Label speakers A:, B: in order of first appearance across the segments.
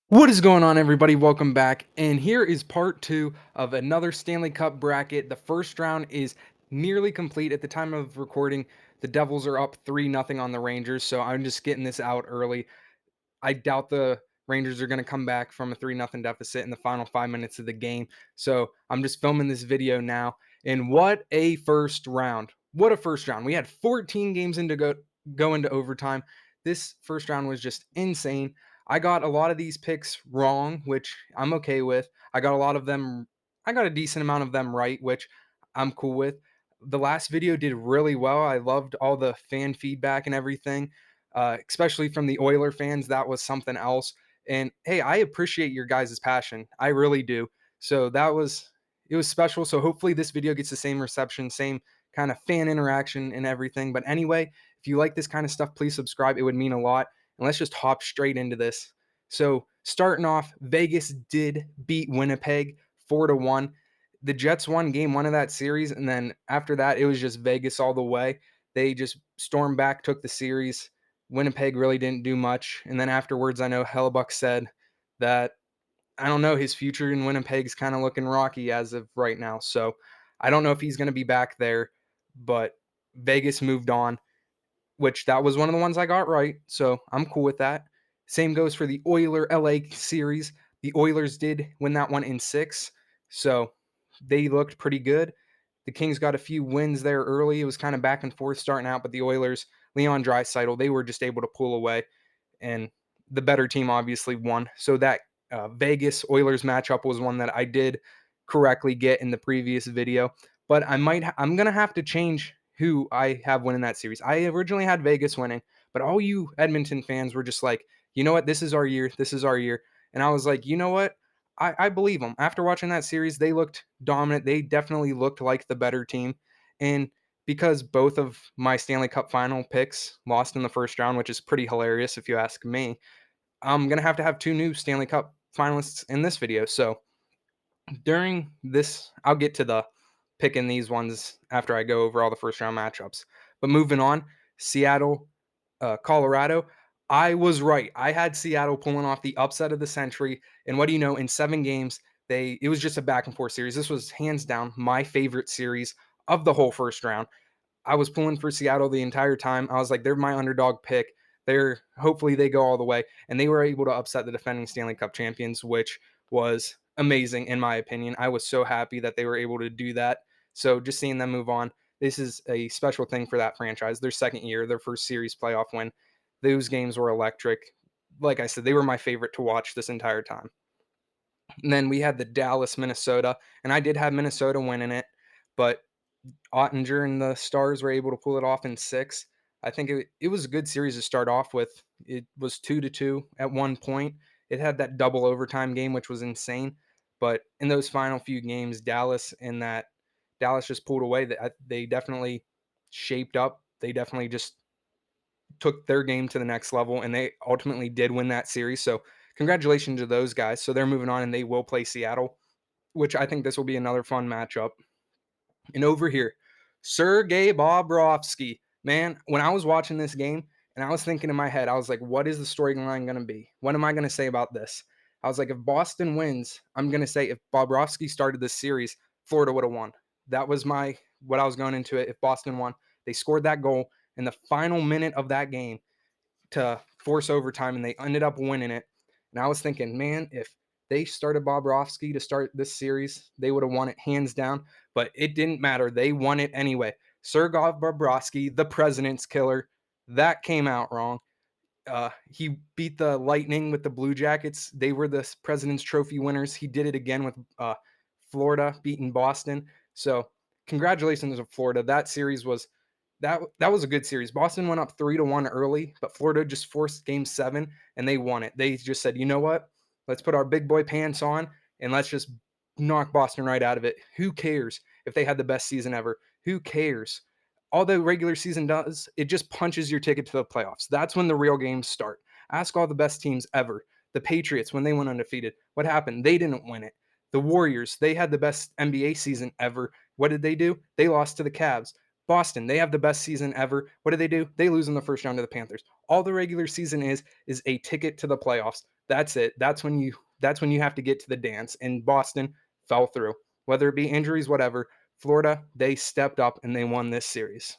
A: What is going on, everybody? Welcome back. And here is part two of another Stanley Cup bracket. The first round is nearly complete at the time of recording. The Devils are up 3-0 on the Rangers, so I'm just getting this out early. I doubt the Rangers are going to come back from a 3-0 deficit in the final 5 minutes of the game. So I'm just filming this video now. And what a first round. What a first round. We had 14 games go into overtime. This first round was just insane. I got a lot of these picks wrong, which I'm okay with. I got a decent amount of them right, which I'm cool with. The last video did really well. I loved all the fan feedback and everything, especially from the Oiler fans. That was something else. And hey, I appreciate your guys' passion. I really do. So it was special. So hopefully this video gets the same reception, same kind of fan interaction and everything. But anyway, if you like this kind of stuff, please subscribe. It would mean a lot. And let's just hop straight into this. So starting off, Vegas did beat Winnipeg 4-1. The Jets won game one of that series, and then after that, it was just Vegas all the way. They just stormed back, took the series. Winnipeg really didn't do much. And then afterwards, I know Hellebuck said that I don't know, his future in Winnipeg's kind of looking rocky as of right now. So I don't know if he's going to be back there, but Vegas moved on, which that was one of the ones I got right. So I'm cool with that. Same goes for the Oiler LA series. The Oilers did win that one in six. So they looked pretty good. The Kings got a few wins there early. It was kind of back and forth starting out, but the Oilers, Leon Draisaitl, they were just able to pull away, and the better team obviously won. So that Vegas Oilers matchup was one that I did correctly get in the previous video, but I'm gonna have to change who I have winning that series. I originally had Vegas winning, but all you Edmonton fans were just like, you know what, this is our year, this is our year, and I was like, you know what, I believe them. After watching that series, they looked dominant. They definitely looked like the better team, and because both of my Stanley Cup final picks lost in the first round, which is pretty hilarious if you ask me, I'm going to have two new Stanley Cup finalists in this video. So during this, I'll get to the picking these ones after I go over all the first round matchups. But moving on, Seattle, Colorado. I was right. I had Seattle pulling off the upset of the century. And what do you know? In 7 games, it was just a back and forth series. This was hands down my favorite series of the whole first round. I was pulling for Seattle the entire time. I was like, they're my underdog pick. Hopefully they go all the way. And they were able to upset the defending Stanley Cup champions, which was amazing in my opinion. I was so happy that they were able to do that. So just seeing them move on, this is a special thing for that franchise. Their second year, their first series playoff win. Those games were electric. Like I said, they were my favorite to watch this entire time. And then we had the Dallas, Minnesota, and I did have Minnesota winning it, but Ottinger and the Stars were able to pull it off in six. I think it was a good series to start off with. It was 2-2 at one point. It had that double overtime game, which was insane. But in those final few games, Dallas just pulled away. They definitely shaped up. They definitely just took their game to the next level, and they ultimately did win that series. So congratulations to those guys. So they're moving on, and they will play Seattle, which I think this will be another fun matchup. And over here, Sergei Bobrovsky. Man, when I was watching this game and I was thinking in my head, I was like, what is the storyline going to be? What am I going to say about this? I was like, if Boston wins, I'm going to say if Bobrovsky started this series, Florida would have won. That was what I was going into it. If Boston won, they scored that goal in the final minute of that game to force overtime, and they ended up winning it. And I was thinking, man, if they started Bobrovsky to start this series, they would have won it hands down. But it didn't matter. They won it anyway. Sergei Bobrovsky, the president's killer, that came out wrong. He beat the Lightning with the Blue Jackets. They were the President's Trophy winners. He did it again with Florida beating Boston. So congratulations to Florida. That was a good series. Boston went up 3-1 early, but Florida just forced game 7 and they won it. They just said, you know what? Let's put our big boy pants on and let's just knock Boston right out of it. Who cares if they had the best season ever? Who cares? All the regular season does, it just punches your ticket to the playoffs. That's when the real games start. Ask all the best teams ever. The Patriots, when they went undefeated, what happened? They didn't win it. The Warriors, they had the best NBA season ever. What did they do? They lost to the Cavs. Boston, they have the best season ever. What do? They lose in the first round to the Panthers. All the regular season is a ticket to the playoffs. That's it. That's when you have to get to the dance. And Boston fell through. Whether it be injuries, whatever, Florida, they stepped up and they won this series.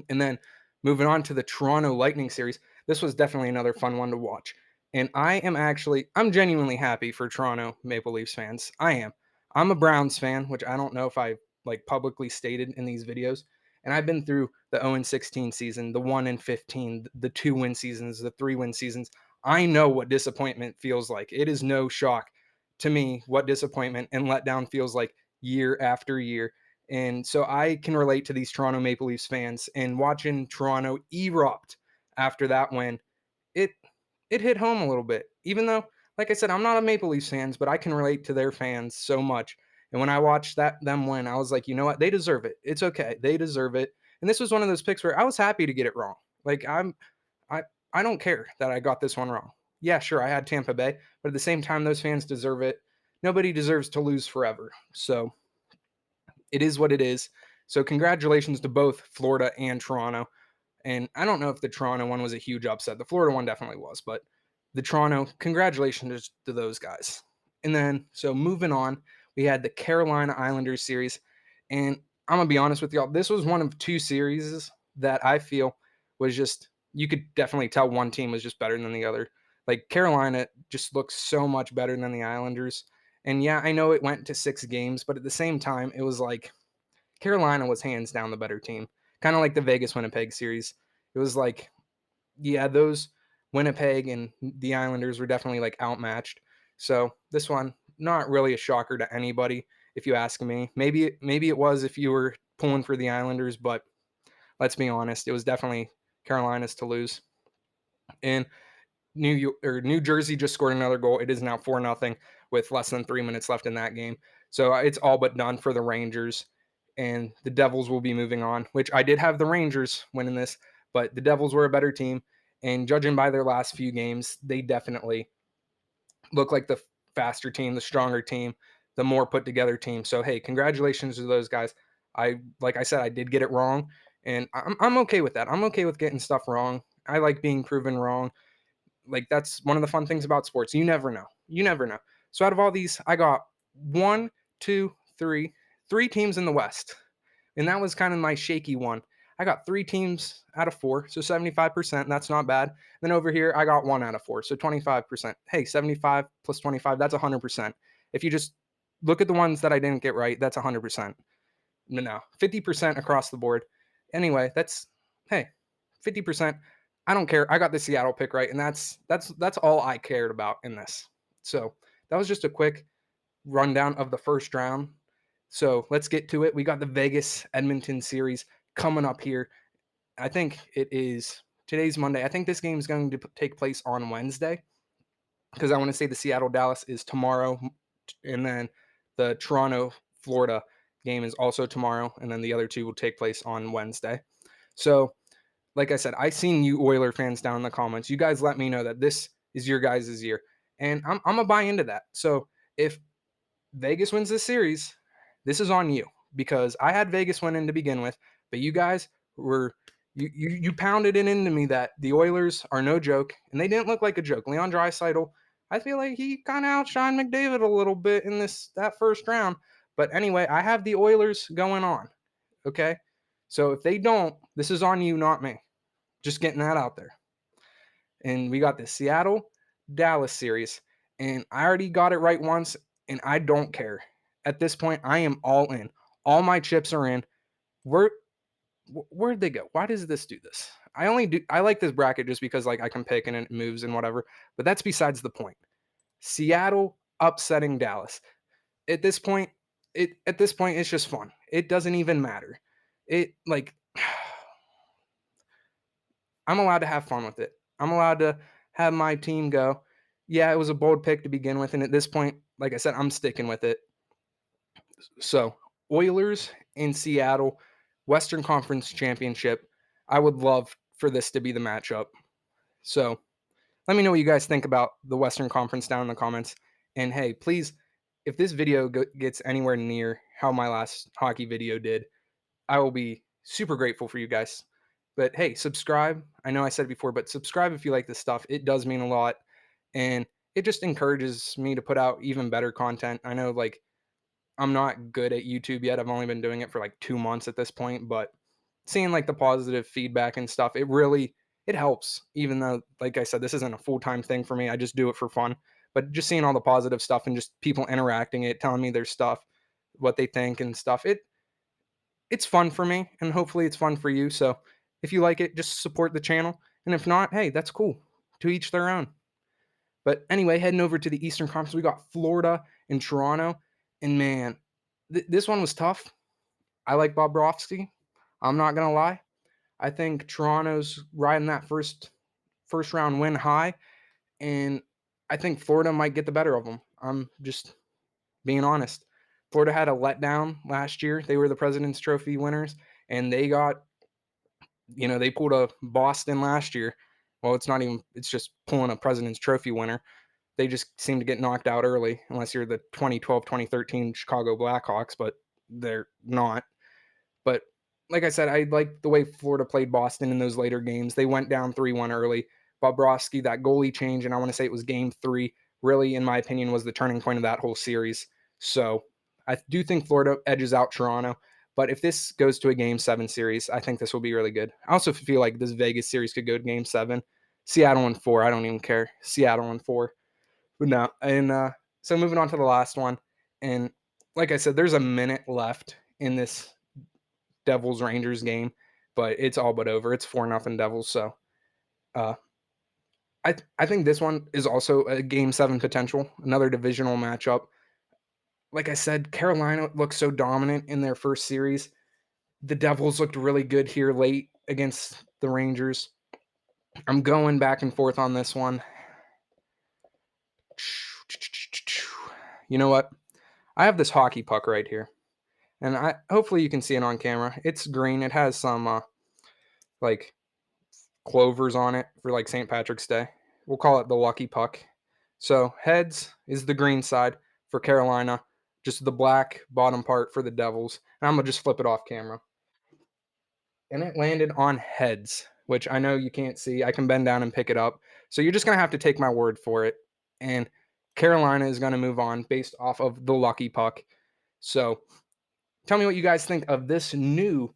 A: And then moving on to the Toronto Lightning series, this was definitely another fun one to watch. And I'm genuinely happy for Toronto Maple Leafs fans. I am. I'm a Browns fan, which I don't know if I like publicly stated in these videos. And I've been through the 0-16 season, the 1-15, the 2-win seasons, the 3-win seasons. I know what disappointment feels like. It is no shock to me what disappointment and letdown feels like year after year. And so I can relate to these Toronto Maple Leafs fans, and watching Toronto erupt after that win, it it hit home a little bit. Even though, like I said, I'm not a Maple Leafs fans, but I can relate to their fans so much. And when I watched them win, I was like, you know what? They deserve it. It's okay. They deserve it. And this was one of those picks where I was happy to get it wrong. Like I I don't care that I got this one wrong. Yeah, sure, I had Tampa Bay, but at the same time, those fans deserve it. Nobody deserves to lose forever. So it is what it is. So congratulations to both Florida and Toronto. And I don't know if the Toronto one was a huge upset. The Florida one definitely was, but the Toronto, congratulations to those guys. And then, so moving on, we had the Carolina Islanders series. And I'm going to be honest with y'all, this was one of two series that I feel was just, you could definitely tell one team was just better than the other. Like Carolina just looks so much better than the Islanders. And yeah, I know it went to 6 games, but at the same time, it was like Carolina was hands down the better team. Kind of like the Vegas Winnipeg series. It was like, yeah, those Winnipeg and the Islanders were definitely like outmatched. So this one, not really a shocker to anybody, if you ask me. Maybe it was if you were pulling for the Islanders, but let's be honest, it was definitely Carolina's to lose. And New Jersey just scored another goal. It is now 4-0 with less than 3 minutes left in that game. So it's all but done for the Rangers, and the Devils will be moving on. Which I did have the Rangers winning this, but the Devils were a better team, and judging by their last few games, they definitely look like the faster team, the stronger team, the more put together team. So hey, congratulations to those guys. Like I said, I did get it wrong, and I'm okay with that. I'm okay with getting stuff wrong. I like being proven wrong. Like that's one of the fun things about sports. You never know. You never know. So out of all these, I got one, two, three teams in the West. And that was kind of my shaky one. I got 3 teams out of 4, so 75%. That's not bad. Then over here, I got 1 out of 4, so 25%. Hey, 75 plus 25, that's 100%. If you just look at the ones that I didn't get right, that's 100%. No, 50% across the board. Anyway, hey, 50%. I don't care. I got the Seattle pick right, and that's all I cared about in this. So that was just a quick rundown of the first round. So let's get to it. We got the Vegas Edmonton series coming up here. I think it is today's Monday. I think this game is going to take place on Wednesday because I want to say the Seattle Dallas is tomorrow, and then the Toronto Florida game is also tomorrow, and then the other two will take place on Wednesday. So, like I said, I seen you Oiler fans down in the comments. You guys let me know that this is your guys' year, and I'm gonna buy into that. So if Vegas wins this series, this is on you because I had Vegas winning to begin with, but you guys were you pounded it into me that the Oilers are no joke, and they didn't look like a joke. Leon Draisaitl, I feel like he kind of outshined McDavid a little bit in that first round. But anyway, I have the Oilers going on. Okay, so if they don't, this is on you, not me. Just getting that out there. And we got the Seattle Dallas series, and I already got it right once, and I don't care. At this point, I am all in. All my chips are in. Where where'd they go? Why does this do this? I like this bracket just because like I can pick and it moves and whatever, but that's besides the point. Seattle upsetting Dallas. At this point, it's just fun. It doesn't even matter. It like I'm allowed to have fun with it. I'm allowed to have my team go. Yeah, it was a bold pick to begin with, and at this point, like I said, I'm sticking with it. So, Oilers in Seattle, Western Conference Championship. I would love for this to be the matchup. So, let me know what you guys think about the Western Conference down in the comments. And hey, please, if this video gets anywhere near how my last hockey video did, I will be super grateful for you guys. But hey, subscribe. I know I said it before, but subscribe if you like this stuff. It does mean a lot. and it just encourages me to put out even better content. I know, like, I'm not good at YouTube yet. I've only been doing it for like 2 months at this point, but seeing like the positive feedback and stuff, it helps. Even though, like I said, this isn't a full-time thing for me. I just do it for fun. But just seeing all the positive stuff and just people interacting it, telling me their stuff, what they think and stuff, it's fun for me, and hopefully it's fun for you. So if you like it, just support the channel. And if not, hey, that's cool. To each their own. But anyway, heading over to the Eastern Conference, we got Florida and Toronto. And man, this one was tough. I like Bobrovsky. I'm not gonna lie. I think Toronto's riding that first round win high, and I think Florida might get the better of them. I'm just being honest. Florida had a letdown last year. They were the President's Trophy winners, and they pulled a Boston last year. Well, it's not even. It's just pulling a President's Trophy winner. They just seem to get knocked out early, unless you're the 2012, 2013 Chicago Blackhawks, but they're not. But like I said, I like the way Florida played Boston in those later games. They went down 3-1 early. Bobrovsky, that goalie change, and I want to say it was game 3, really, in my opinion, was the turning point of that whole series. So I do think Florida edges out Toronto. But if this goes to a game 7 series, I think this will be really good. I also feel like this Vegas series could go to game 7. Seattle in 4. I don't even care. Seattle in 4. But no. And so moving on to the last one. And like I said, there's a minute left in this Devils Rangers game, but it's all but over. It's 4-0 Devils. So uh, I think this one is also a game 7 potential, another divisional matchup. Like I said, Carolina looked so dominant in their first series. The Devils looked really good here late against the Rangers. I'm going back and forth on this one. You know what? I have this hockey puck right here, and I hopefully you can see it on camera. It's green. It has some like clovers on it for like St. Patrick's Day. We'll call it the lucky puck. So heads is the green side for Carolina, just the black bottom part for the Devils. And I'm gonna just flip it off camera. And it landed on heads, which I know you can't see. I can bend down and pick it up. So you're just gonna have to take my word for it. And Carolina is gonna move on based off of the lucky puck. So tell me what you guys think of this new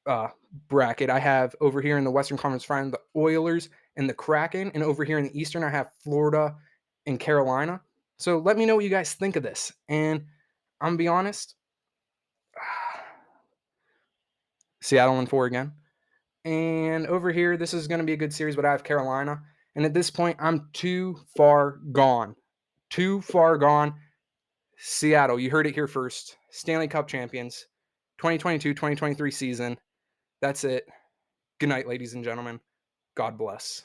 A: uh, bracket. I have over here in the Western Conference Final the Oilers and the Kraken, and over here in the Eastern I have Florida and Carolina. So let me know what you guys think of this. And I'm gonna be honest, Seattle in 4 again. And over here, this is going to be a good series, but I have Carolina. And at this point, I'm too far gone. Too far gone. Seattle, you heard it here first. Stanley Cup champions, 2022-2023 season. That's it. Good night, ladies and gentlemen. God bless.